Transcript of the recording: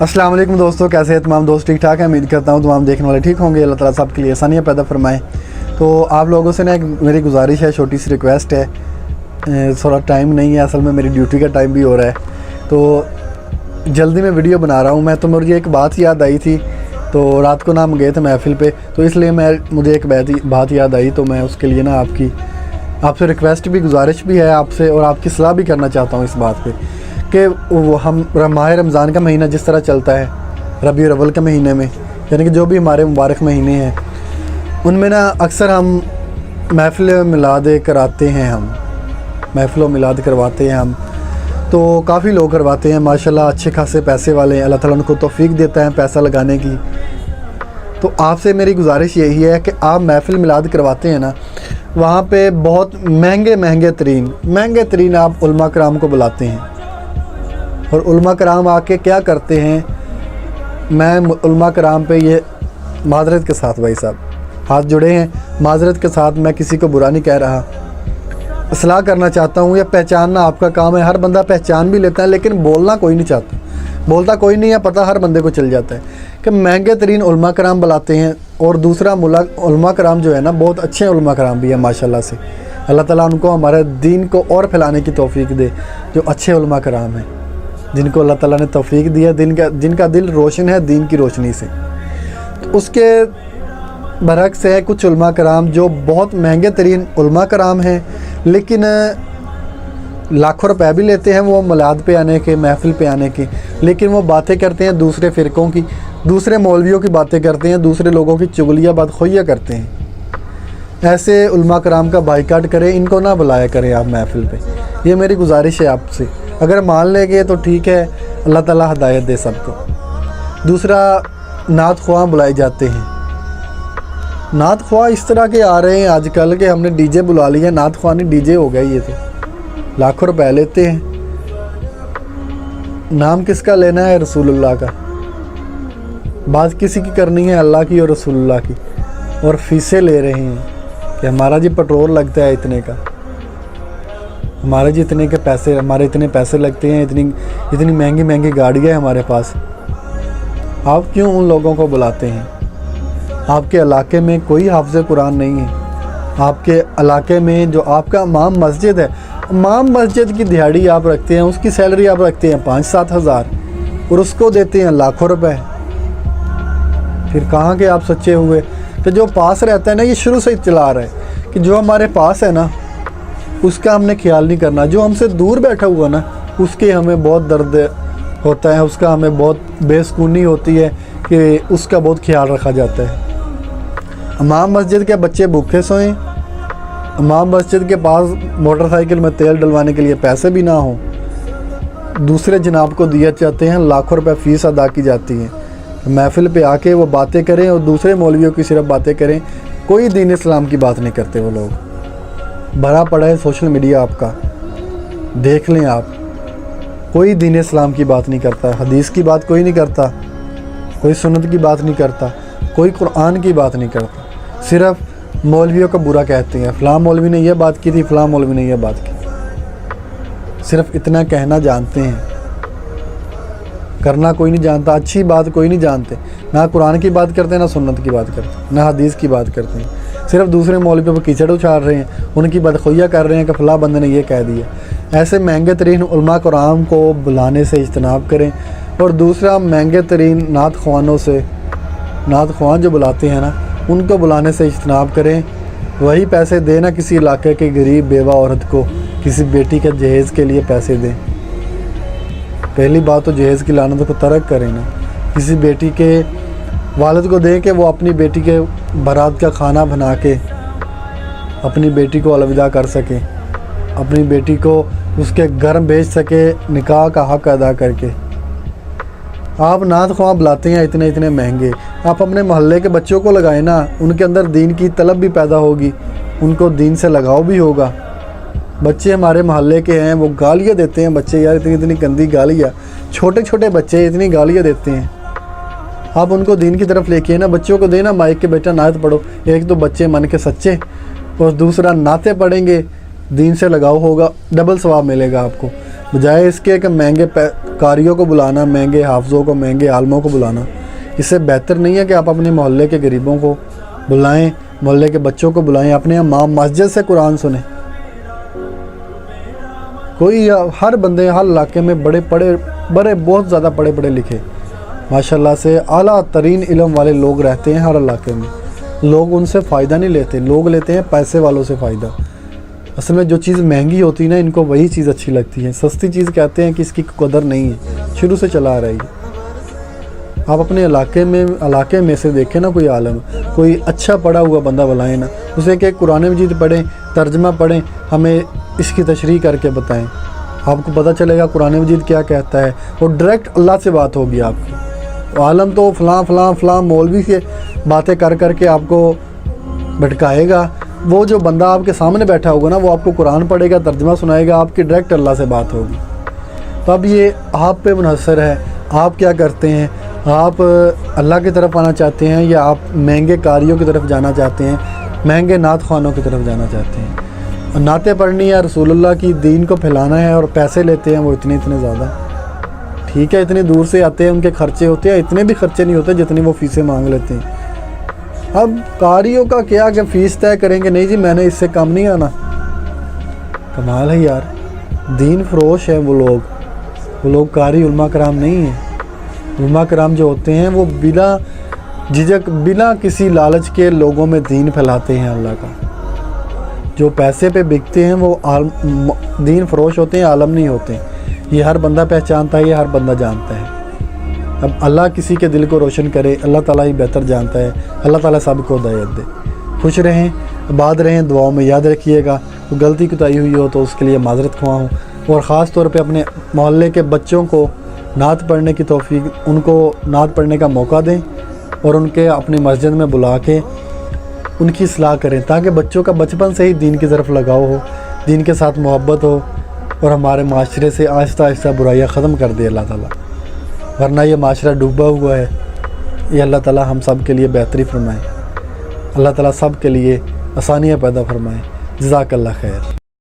अस्सलाम वालेकुम दोस्तों, कैसे हैं तमाम दोस्त? ठीक ठाक हैं, उम्मीद करता हूँ तमाम देखने वाले ठीक होंगे। अल्लाह ताला सब के लिए आसानियाँ पैदा फरमाएं। तो आप लोगों से ना एक मेरी गुजारिश है, छोटी सी रिक्वेस्ट है। थोड़ा टाइम नहीं है, असल में मेरी ड्यूटी का टाइम भी हो रहा है, तो जल्दी में वीडियो बना रहा हूँ मैं। तो मुझे एक बात याद आई थी, तो रात को ना हम गए थे महफिल पे, तो इसलिए मुझे एक बात याद आई, तो मैं उसके लिए ना आपसे रिक्वेस्ट भी, गुजारिश भी है आपसे, और आपकी सलाह भी करना चाहता हूँ इस बात पे कि वो हम माह रमज़ान का महीना जिस तरह चलता है, रबीउल अव्वल के महीने में, यानी कि जो भी हमारे मुबारक महीने हैं, उनमें ना अक्सर हम महफ़िल मिलाद कराते हैं, हम महफ़िल मिलाद करवाते हैं हम। तो काफ़ी लोग करवाते हैं माशाल्लाह, अच्छे खासे पैसे वाले हैं, अल्लाह ताला उनको तौफीक देता है पैसा लगाने की। तो आपसे मेरी गुजारिश यही है कि आप महफ़िल मिलाद करवाते हैं ना, वहाँ पे बहुत महंगे तरीन आप उलमा कराम को बुलाते हैं, और उलमा कराम आके क्या करते हैं। मैं उलमा कराम पे ये माजरत के साथ, भाई साहब हाथ जुड़े हैं, माजरत के साथ, मैं किसी को बुरा नहीं कह रहा, असलाह करना चाहता हूँ। या पहचानना आपका काम है, हर बंदा पहचान भी लेता है, लेकिन बोलना कोई नहीं चाहता, बोलता कोई नहीं है, पता हर बंदे को चल जाता है कि महंगे तरीन उलमा कराम बुलाते हैं। और दूसरा उलमा कराम जो है ना, बहुत अच्छे उलमा कराम भी हैं माशाल्लाह से। अल्लाह ताला उनको हमारे दीन को और फैलाने की तौफीक दे, जो अच्छे उलमा कराम हैं, जिनको अल्लाह ताला ने तौफीक दिया, जिनका दिल रोशन है दीन की रोशनी से। तो उसके बरक्स है कुछ उलमा कराम जो बहुत महंगे तरीन उलमा कराम हैं, लेकिन लाखों रुपए भी लेते हैं वो मिलाद पे आने के, महफिल पे आने के, लेकिन वो बातें करते हैं दूसरे फ़िरक़ों की, दूसरे मौलवियों की बातें करते हैं, दूसरे लोगों की चुगलियाँ बदखोइयाँ करते हैं। ऐसे उलमा कराम का बाइकाट करें, इनको ना बुलाया करें आप महफिल पे। ये मेरी गुजारिश है आपसे। अगर मान लेंगे तो ठीक है, अल्लाह ताला हिदायत दे सबको। दूसरा, नात ख्वाह बुलाए जाते हैं। नात ख्वाह इस तरह के आ रहे हैं आजकल के, हमने डीजे बुला लिया, नात ख्वाह नहीं डीजे हो गया ये, तो लाखों रुपए लेते हैं। नाम किसका लेना है? रसूलुल्लाह का। बात किसी की करनी है, अल्लाह की और रसूलुल्लाह की, और फीसें ले रहे हैं कि हमारा जी पेट्रोल लगता है इतने का, हमारे जी इतने के पैसे, हमारे इतने पैसे लगते हैं, इतनी महंगी गाड़ियाँ हैं हमारे पास। आप क्यों उन लोगों को बुलाते हैं? आपके इलाके में कोई हाफ़िज़ कुरान नहीं है। आपके इलाके में जो आपका इमाम मस्जिद है, इमाम मस्जिद की दिहाड़ी आप रखते हैं, उसकी सैलरी आप रखते हैं 5-7 हज़ार, और उसको देते हैं लाखों रुपए। फिर कहाँ के आप सच्चे हुए? तो जो पास रहता है ना, ये शुरू से ही चला रहा है कि जो हमारे पास है ना, उसका हमने ख्याल नहीं करना। जो हमसे दूर बैठा हुआ ना, उसके हमें बहुत दर्द होता है, उसका हमें बहुत बेसुकूनी होती है कि उसका बहुत ख्याल रखा जाता है। इमाम मस्जिद के बच्चे भूखे सोएं, इमाम मस्जिद के पास मोटरसाइकिल में तेल डलवाने के लिए पैसे भी ना हो, दूसरे जनाब को दिए जाते हैं, लाखों रुपए फ़ीस अदा की जाती है। महफिल पे आके वो बातें करें और दूसरे मौलवियों की सिर्फ बातें करें, कोई दीन इस्लाम की बात नहीं करते वो लोग। भरा पड़ा है सोशल मीडिया आपका, देख लें आप, कोई दीन इस्लाम की बात नहीं करता, हदीस की बात कोई नहीं करता, कोई सुन्नत की बात नहीं करता, कोई कुरान की बात नहीं करता, सिर्फ मौलवियों का बुरा कहते हैं। फ़लाँ मौलवी ने यह बात की थी, फ़लाँ मौलवी ने यह बात की, सिर्फ इतना कहना जानते हैं, करना कोई नहीं जानता। अच्छी बात कोई नहीं जानते, ना कुरान की बात करते हैं, ना सुन्नत की बात करते, ना हदीस की बात करते हैं, सिर्फ दूसरे मौलवी पर कीचड़ उछाल रहे हैं, उनकी बदखोइयाँ कर रहे हैं कि फ़लाँ बंदे ने ये कह दिया। ऐसे महंगे तरीन उलमा कराम को बुलाने से इज्तनाब करें। और दूसरा, महंगे तरीन नात ख्वानों से, नात ख्वान जो बुलाते हैं ना, उनको बुलाने से इज्तनाब करें। वही पैसे दें ना किसी इलाके के गरीब बेवा औरत को, किसी बेटी के जहेज़ के लिए पैसे दें। पहली बात तो जहेज़ की लानत को तर्क करें ना, किसी बेटी के वालिद को दें कि वो अपनी बेटी के बारात का खाना बना के अपनी बेटी को अलविदा कर सके, अपनी बेटी को उसके घर भेज सके, निकाह का हक़ अदा करके। आप नात ख्वाह बुलाते हैं इतने महंगे, आप अपने मोहल्ले के बच्चों को लगाएं ना, उनके अंदर दीन की तलब भी पैदा होगी, उनको दीन से लगाव भी होगा। बच्चे हमारे मोहल्ले के हैं, वो गालियाँ देते हैं, बच्चे यार इतनी गंदी गालियाँ, छोटे बच्चे इतनी गालियाँ देते हैं। आप उनको दीन की तरफ लेके ना, बच्चों को देना माइक के, बेटा नात पढ़ो। एक तो बच्चे मन के सच्चे, और दूसरा नाते पढ़ेंगे, दीन से लगाव होगा, डबल सवाब मिलेगा आपको। بجائے اس کے کہ مہنگے قاریوں کو بلانا، مہنگے حافظوں کو، مہنگے عالموں کو بلانا، اس سے بہتر نہیں ہے کہ آپ اپنے محلے کے غریبوں کو بلائیں، محلے کے بچوں کو بلائیں، اپنے امام مسجد سے قرآن سنیں۔ کوئی ہر بندے ہر علاقے میں بڑے بہت زیادہ پڑھے لکھے ماشاءاللہ سے اعلیٰ ترین علم والے لوگ رہتے ہیں ہر علاقے میں، لوگ ان سے فائدہ نہیں لیتے، لوگ لیتے ہیں پیسے والوں سے فائدہ۔ اصل میں جو چیز مہنگی ہوتی ہے نا، ان کو وہی چیز اچھی لگتی ہے، سستی چیز کہتے ہیں کہ اس کی قدر نہیں ہے، شروع سے چلا آ رہی ہے۔ آپ اپنے علاقے میں سے دیکھیں نا، کوئی عالم، کوئی اچھا پڑھا ہوا بندہ بلائیں نا، اسے کہ قرآن مجید پڑھیں، ترجمہ پڑھیں، ہمیں اس کی تشریح کر کے بتائیں، آپ کو پتہ چلے گا قرآن مجید کیا کہتا ہے، اور ڈائریکٹ اللہ سے بات ہوگی آپ کی۔ عالم تو فلاں مولوی سے باتیں کر کے آپ کو بھٹکائے گا، وہ جو بندہ آپ کے سامنے بیٹھا ہوگا نا، وہ آپ کو قرآن پڑھے گا، ترجمہ سنائے گا، آپ کی ڈائریکٹ اللہ سے بات ہوگی۔ تو اب یہ آپ پہ منحصر ہے، آپ کیا کرتے ہیں، آپ اللہ کی طرف آنا چاہتے ہیں یا آپ مہنگے قاریوں کی طرف جانا چاہتے ہیں، مہنگے نعت خوانوں کی طرف جانا چاہتے ہیں۔ نعتیں پڑھنی ہے، رسول اللہ کی دین کو پھیلانا ہے، اور پیسے لیتے ہیں وہ اتنے زیادہ، ٹھیک ہے، اتنی دور سے آتے ہیں، ان کے خرچے ہوتے ہیں، اتنے بھی خرچے نہیں ہوتے جتنی وہ فیسیں مانگ لیتے ہیں۔ اب قاریوں کا کیا کہ فیس طے کریں گے، نہیں جی میں نے اس سے کم نہیں آنا، کمال ہے یار، دین فروش ہے وہ لوگ قاری علماء کرام نہیں ہیں۔ علماء کرام جو ہوتے ہیں وہ بلا جھجک، بلا کسی لالچ کے لوگوں میں دین پھیلاتے ہیں اللہ کا۔ جو پیسے پہ بکتے ہیں وہ دین فروش ہوتے ہیں، عالم نہیں ہوتے ہیں۔ یہ ہر بندہ پہچانتا ہے، یہ ہر بندہ جانتا ہے۔ اب اللہ کسی کے دل کو روشن کرے، اللہ تعالیٰ ہی بہتر جانتا ہے، اللہ تعالیٰ سب کو ہدایت دے۔ خوش رہیں، آباد رہیں، دعاؤں میں یاد رکھیے گا، کوئی غلطی کوتاہی ہوئی ہو تو اس کے لیے معذرت خواہ ہوں، اور خاص طور پہ اپنے محلے کے بچوں کو نعت پڑھنے کی توفیق، ان کو نعت پڑھنے کا موقع دیں، اور ان کے اپنی مسجد میں بلا کے ان کی اصلاح کریں، تاکہ بچوں کا بچپن سے ہی دین کی طرف لگاؤ ہو، دین کے ساتھ محبت ہو، اور ہمارے معاشرے سے آہستہ آہستہ برائیاں ختم کر دے اللہ تعالیٰ، ورنہ یہ معاشرہ ڈوبا ہوا ہے۔ یہ اللہ تعالیٰ ہم سب کے لیے بہتری فرمائے، اللہ تعالیٰ سب کے لیے آسانیاں پیدا فرمائے۔ جزاک اللہ خیر۔